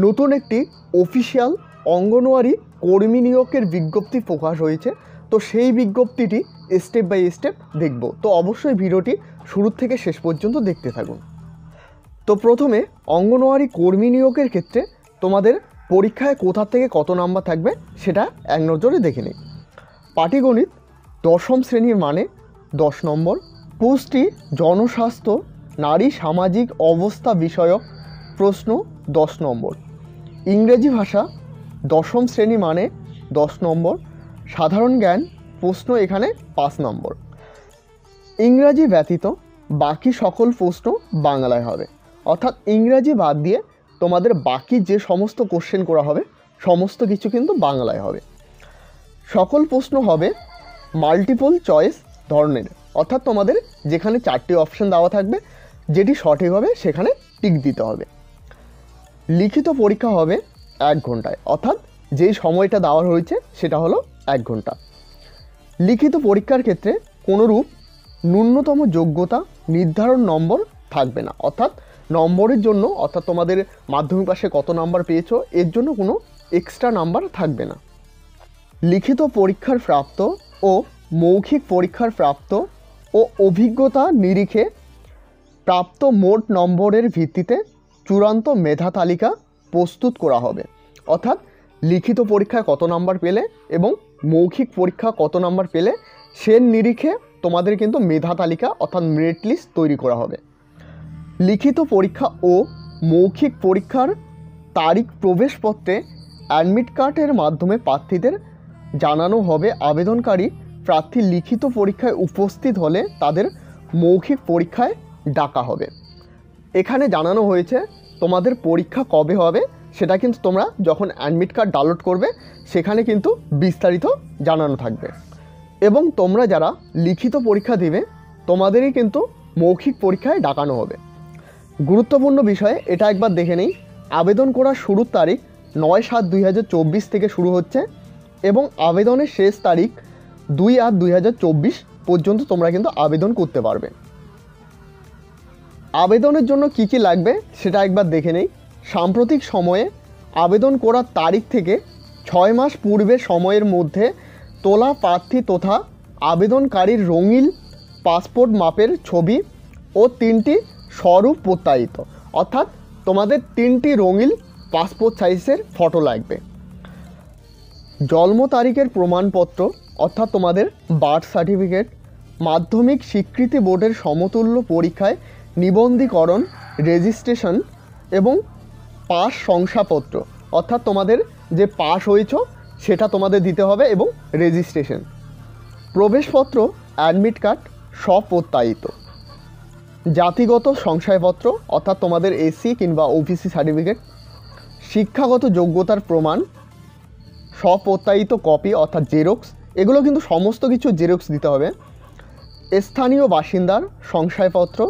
নতুন একটি অফিসিয়াল অঙ্গনওয়াড়ি কর্মী নিয়োগের বিজ্ঞপ্তি প্রকাশ হয়েছে। তো সেই বিজ্ঞপ্তিটি স্টেপ বাই স্টেপ দেখব। তো অবশ্যই ভিডিওটি শুরু থেকে শেষ পর্যন্ত দেখতে থাকুন। তো প্রথমে অঙ্গনওয়াড়ি কর্মী নিয়োগের ক্ষেত্রে তোমাদের পরীক্ষায় কোথা থেকে কত নাম্বার থাকবে সেটা এক নজরে দেখে নিই। পাটিগণিত 10ম শ্রেণীর মানে 10 নম্বর, পুষ্টি, জনস্বাস্থ্য, নারী সামাজিক অবস্থা বিষয়ক প্রশ্ন 10 নম্বর, ইংরেজি ভাষা 10ম শ্রেণী মানে 10 নম্বর, সাধারণ জ্ঞান প্রশ্ন এখানে 5 নম্বর। ইংরাজি ব্যতীত বাকি সকল প্রশ্ন বাংলায় হবে, অর্থাৎ ইংরাজি বাদ দিয়ে তোমাদের বাকি যে সমস্ত কোশ্চেন করা হবে সমস্ত কিছু কিন্তু বাংলায় হবে। সকল প্রশ্ন হবে মাল্টিপল চয়েস ধরনের, অর্থাৎ তোমাদের যেখানে 4টি অপশান দেওয়া থাকবে, যেটি সঠিক হবে সেখানে টিক দিতে হবে। লিখিত পরীক্ষা হবে 1 ঘন্টায়, অর্থাৎ যেই সময়টা দেওয়া হয়েছে সেটা হলো 1 ঘন্টা। লিখিত পরীক্ষার ক্ষেত্রে কোনোরূপ ন্যূনতম যোগ্যতা নির্ধারণ নম্বর থাকবে না, অর্থাৎ নম্বরের জন্য, অর্থাৎ তোমাদের মাধ্যমিক পাশে কত নাম্বার পেয়েছো এর জন্য কোনো এক্সট্রা নাম্বার থাকবে না। লিখিত পরীক্ষার প্রাপ্ত ও মৌখিক পরীক্ষার প্রাপ্ত ও অভিজ্ঞতা নিরিখে প্রাপ্ত মোট নম্বরের ভিত্তিতে চূড়ান্ত মেধা তালিকা প্রস্তুত করা হবে, অর্থাৎ লিখিত পরীক্ষায় কত নাম্বার পেলে এবং মৌখিক পরীক্ষা কত নাম্বার পেলে সে নিরিখে তোমাদের কিন্তু মেধা তালিকা অর্থাৎ মেরিট লিস্ট তৈরি করা হবে। লিখিত পরীক্ষা ও মৌখিক পরীক্ষার তারিখ প্রবেশপত্রে অ্যাডমিট কার্ডের মাধ্যমে প্রার্থীদের জানানো হবে। আবেদনকারী প্রার্থী লিখিত পরীক্ষায় উপস্থিত হলে তাদের মৌখিক পরীক্ষায় ডাকা হবে। এখানে জানানো হয়েছে তোমাদের পরীক্ষা কবে হবে সেটা কিন্তু তোমরা যখন অ্যাডমিট কার্ড ডাউনলোড করবে সেখানে কিন্তু বিস্তারিত জানানো থাকবে। এবং তোমরা যারা লিখিত পরীক্ষা দেবে তোমাদেরই কিন্তু মৌখিক পরীক্ষায় ডাকানো হবে। গুরুত্বপূর্ণ বিষয়ে এটা একবার দেখে নেই। আবেদন করার শুরুর তারিখ 9/7/2024 থেকে শুরু হচ্ছে এবং আবেদনের শেষ তারিখ 2/8/2024 পর্যন্ত তোমরা কিন্তু আবেদন করতে পারবে। আবেদনের জন্য কি কি লাগবে সেটা একবার দেখে নেই। সাম্প্রতিক সময়ে আবেদন করার তারিখ থেকে 6 মাস পূর্বে সময়ের মধ্যে তোলা প্রার্থী তথা আবেদনকারীর রঙিন পাসপোর্ট মাপের ছবি ও 3টি স্বরূপ প্রত্যায়িত, অর্থাৎ তোমাদের 3টি রঙিন পাসপোর্ট সাইজের ফটো লাগবে। জন্ম তারিখের প্রমাণপত্র, অর্থাৎ তোমাদের বার্থ সার্টিফিকেট, মাধ্যমিক স্বীকৃতি বোর্ডের সমতুল্য পরীক্ষায় নিবন্ধীকরণ, রেজিস্ট্রেশন এবং পাস শংসাপত্র, অর্থাৎ তোমাদের যে পাস হয়েছ সেটা তোমাদের দিতে হবে এবং রেজিস্ট্রেশন, প্রবেশপত্র, অ্যাডমিট কার্ড সব প্রত্যায়িত, জাতিগত শংসাপত্র অর্থাৎ তোমাদের এসসি কিংবা ওবিসি সার্টিফিকেট, শিক্ষাগত যোগ্যতার প্রমাণ সব প্রত্যায়িত কপি অর্থাৎ জেরক্স, এগুলো কিন্তু সমস্ত কিছু জেরক্স দিতে হবে, স্থানীয় বাসিন্দার শংসাপত্র,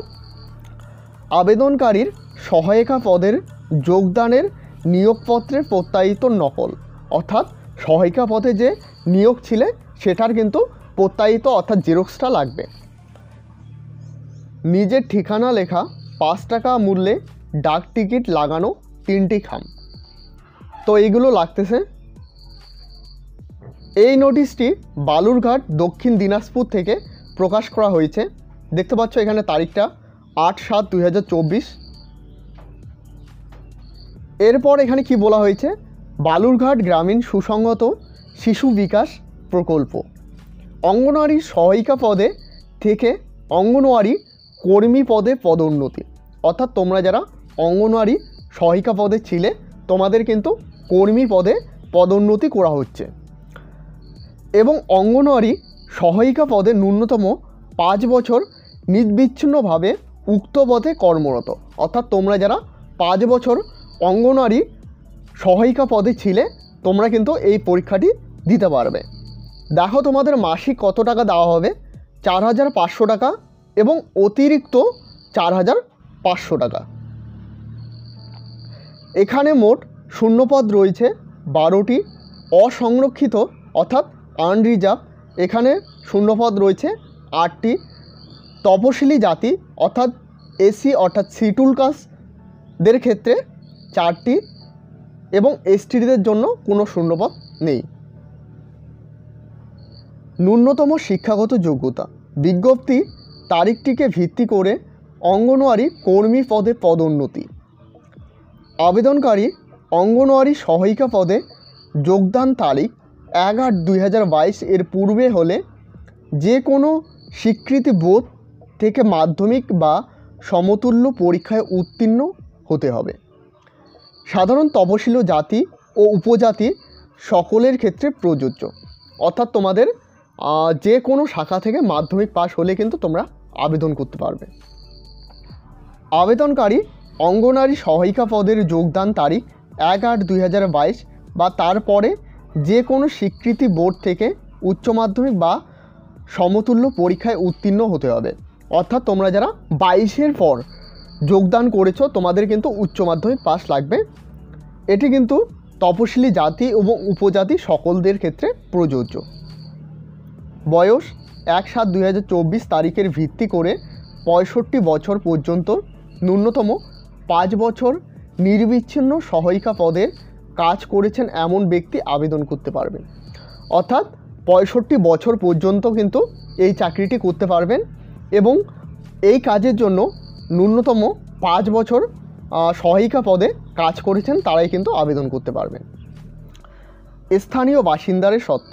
আবেদনকারীর সহায়িকা পদের যোগদানের নিয়োগপত্রের প্রত্যায়িত নকল, অর্থাৎ সহায়িকা পদে যে নিয়োগ ছিলে সেটার কিন্তু প্রত্যায়িত অর্থাৎ জেরক্সটা লাগবে, নিজের ঠিকানা লেখা 5 টাকা মূল্যে ডাক টিকিট লাগানো 3টি খাম। তো এইগুলো লাগতেছে। এই নোটিশটি বালুরঘাট দক্ষিণ দিনাজপুর থেকে প্রকাশ করা হয়েছে। দেখতে পাচ্ছ এখানে তারিখটা 8/7/2024। এরপর এখানে কি বলা হয়েছে, বালুরঘাট গ্রামীণ সুসংহত শিশু বিকাশ প্রকল্প অঙ্গনওয়াড়ি সহায়িকা পদে থেকে অঙ্গনওয়াড়ি কর্মী পদে পদোন্নতি, অর্থাৎ তোমরা যারা অঙ্গনওয়াড়ি সহায়িকা পদে ছিলে তোমাদের কিন্তু কর্মী পদে পদোন্নতি করা হচ্ছে এবং অঙ্গনওয়াড়ি সহায়িকা পদে ন্যূনতম 5 বছর নির্বিচ্ছিন্নভাবে উক্ত পদে কর্মরত, অর্থাৎ তোমরা যারা 5 বছর অঙ্গনওয়াড়ি সহায়িকা পদে ছিলে তোমরা কিন্তু এই পরীক্ষাটি দিতে পারবে। দেখো তোমাদের মাসিক কত টাকা দেওয়া হবে, 4,500 টাকা এবং অতিরিক্ত 4,500 টাকা। এখানে মোট শূন্যপদ রয়েছে 12টি, অসংরক্ষিত অর্থাৎ আনরিজার্ভ এখানে শূন্যপদ রয়েছে 8টি, তপশিলি জাতি অর্থাৎ এসি অর্থাৎ শিডিউল কাস্টদের ক্ষেত্রে 4টি, এবং এসটিদের জন্য কোনো শূন্যপদ নেই। ন্যূনতম শিক্ষাগত যোগ্যতা, বিজ্ঞপ্তি তারিখটিকে ভিত্তি করে অঙ্গনওয়াড়ি কর্মী পদে পদোন্নতি। আবেদনকারী অঙ্গনওয়াড়ি সহায়িকা পদে যোগদান তারিখ 1/8/2022 এর পূর্বে হলে যে কোনো স্বীকৃতি বোর্ড থেকে মাধ্যমিক বা সমতুল্য পরীক্ষায় উত্তীর্ণ হতে হবে। সাধারণ তপশিলি জাতি ও উপজাতি সকলের ক্ষেত্রে প্রযোজ্য, অর্থাৎ তোমাদের যে কোনো শাখা থেকে মাধ্যমিক পাশ হলে কিন্তু তোমরা আবেদন করতে পারবে। আবেদনকারী অঙ্গনওয়াড়ি সহায়িকা পদের যোগদান তারিখ 1/8/2022 বা তারপরে যে কোনো স্বীকৃতি বোর্ড থেকে উচ্চ মাধ্যমিক বা সমতুল্য পরীক্ষায় উত্তীর্ণ হতে হবে। অর্থাৎ তোমরা যারা 22-এর পর যোগদান করেছো তোমাদের কিন্তু উচ্চ মাধ্যমিক পাস লাগবে। এটি কিন্তু তপশিলি জাতি এবং উপজাতি সকলদের ক্ষেত্রে প্রযোজ্য। বয়স 1/7/2024 তারিখের ভিত্তি করে 65 বছর পর্যন্ত ন্যূনতম 5 বছর নিরবিচ্ছিন্ন সহায়িকা পদের কাজ করেছেন এমন ব্যক্তি আবেদন করতে পারবেন। অর্থাৎ 65 বছর পর্যন্ত কিন্তু এই চাকরিটি করতে পারবেন এবং এই কাজের জন্য ন্যূনতম 5 বছর সহায়িকা পদে কাজ করেছেন তারাই কিন্তু আবেদন করতে পারবেন। স্থানীয় বাসিন্দার শর্ত,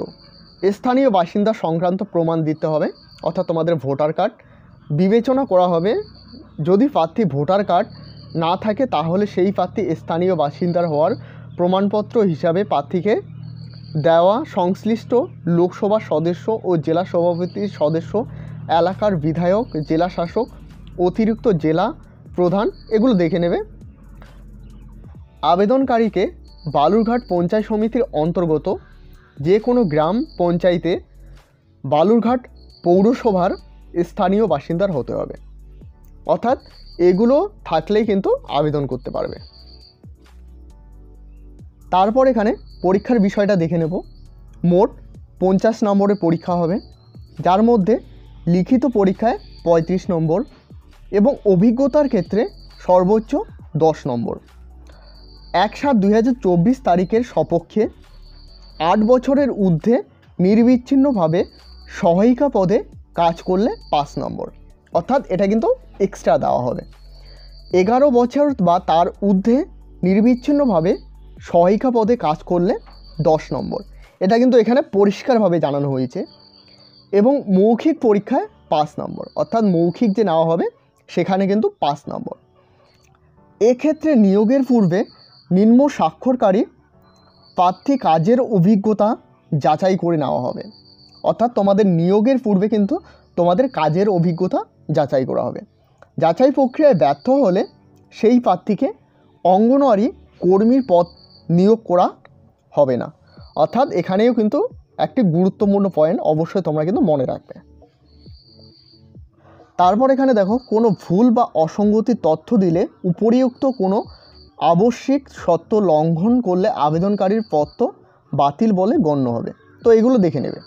স্থানীয় বাসিন্দা সংক্রান্ত প্রমাণ দিতে হবে, অর্থাৎ তোমাদের ভোটার কার্ড বিবেচনা করা হবে। যদি প্রার্থী ভোটার কার্ড না থাকে তাহলে সেই প্রার্থী স্থানীয় বাসিন্দার হওয়ার প্রমাণপত্র হিসাবে প্রার্থীকে দেওয়া সংশ্লিষ্ট লোকসভা সদস্য ও জেলা সভাপতির সদস্য, এলাকার বিধায়ক, জেলা শাসক, অতিরিক্ত জেলা প্রধান এগুলো দেখে নেবে। আবেদনকারীকে বালুরঘাট পঞ্চায়েত সমিতির অন্তর্গত যে কোনো গ্রাম পঞ্চায়েতে বালুরঘাট পৌরসভার স্থানীয় বাসিন্দার হতে হবে। অর্থাৎ এগুলো থাকলেই কিন্তু আবেদন করতে পারবে। তারপর এখানে পরীক্ষার বিষয়টা দেখে নেব। মোট 50 নম্বরের পরীক্ষা হবে, যার মধ্যে লিখিত পরীক্ষায় 35 নম্বর এবং অভিজ্ঞতার ক্ষেত্রে সর্বোচ্চ 10 নম্বর। 1/7/2024 তারিখের সপক্ষে 8 বছরের ঊর্ধ্বে নিরবিচ্ছিন্নভাবে সহায়িকা পদে কাজ করলে 5 নম্বর, অর্থাৎ এটা কিন্তু এক্সট্রা দেওয়া হবে। 11 বছর বা তার ঊর্ধ্বে নিরবিচ্ছিন্নভাবে সহায়িকা পদে কাজ করলে 10 নম্বর, এটা কিন্তু এখানে পরিষ্কারভাবে জানানো হয়েছে। এবং মৌখিক পরীক্ষায় 5 নম্বর, অর্থাৎ মৌখিক যে নেওয়া হবে সেখানে কিন্তু 5 নম্বর। এক্ষেত্রে নিয়োগের পূর্বে নিম্ন স্বাক্ষরকারী প্রার্থী কাজের অভিজ্ঞতা যাচাই করে নেওয়া হবে। অর্থাৎ তোমাদের নিয়োগের পূর্বে কিন্তু তোমাদের কাজের অভিজ্ঞতা যাচাই করা হবে। যাচাই প্রক্রিয়ায় ব্যর্থ হলে সেই প্রার্থীকে অঙ্গনওয়াড়ি কর্মীর পদ নিয়োগ করা হবে না। অর্থাৎ এখানেও কিন্তু একটি গুরুত্বপূর্ণ পয়েন্ট অবশ্যই তোমরা কিন্তু মনে রাখবে। তারপর এখানে দেখো, কোনো ভুল বা অসঙ্গতি তথ্য দিলে উপরিউক্ত কোনো আবশ্যিক শর্ত লঙ্ঘন করলে আবেদনকারীর পত্র বাতিল বলে গণ্য হবে। তো এগুলো দেখে নেবে।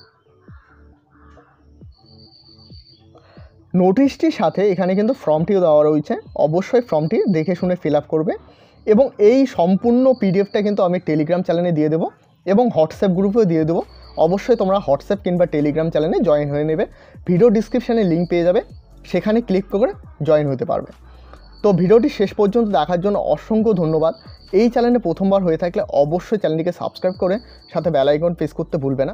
নোটিশটির সাথে এখানে কিন্তু ফর্মটিও দেওয়া রয়েছে, অবশ্যই ফর্মটি দেখে শুনে ফিল আপ করবে। এবং এই সম্পূর্ণ পিডিএফটা কিন্তু আমি টেলিগ্রাম চ্যানেলে দিয়ে দেবো এবং হোয়াটসঅ্যাপ গ্রুপেও দিয়ে দেবো। অবশ্যই তোমরা হোয়াটসঅ্যাপ কিংবা টেলিগ্রাম চ্যানেলে জয়েন হয়ে নেবে। ভিডিও ডিসক্রিপশানে লিঙ্ক পেয়ে যাবে, সেখানে ক্লিক করে জয়েন হতে পারবে। তো ভিডিওটি শেষ পর্যন্ত দেখার জন্য অসংখ্য ধন্যবাদ। এই চ্যানেলে প্রথমবার হয়ে থাকলে অবশ্যই চ্যানেলটিকে সাবস্ক্রাইব করে সাথে বেল আইকন প্রেস করতে ভুলবে না।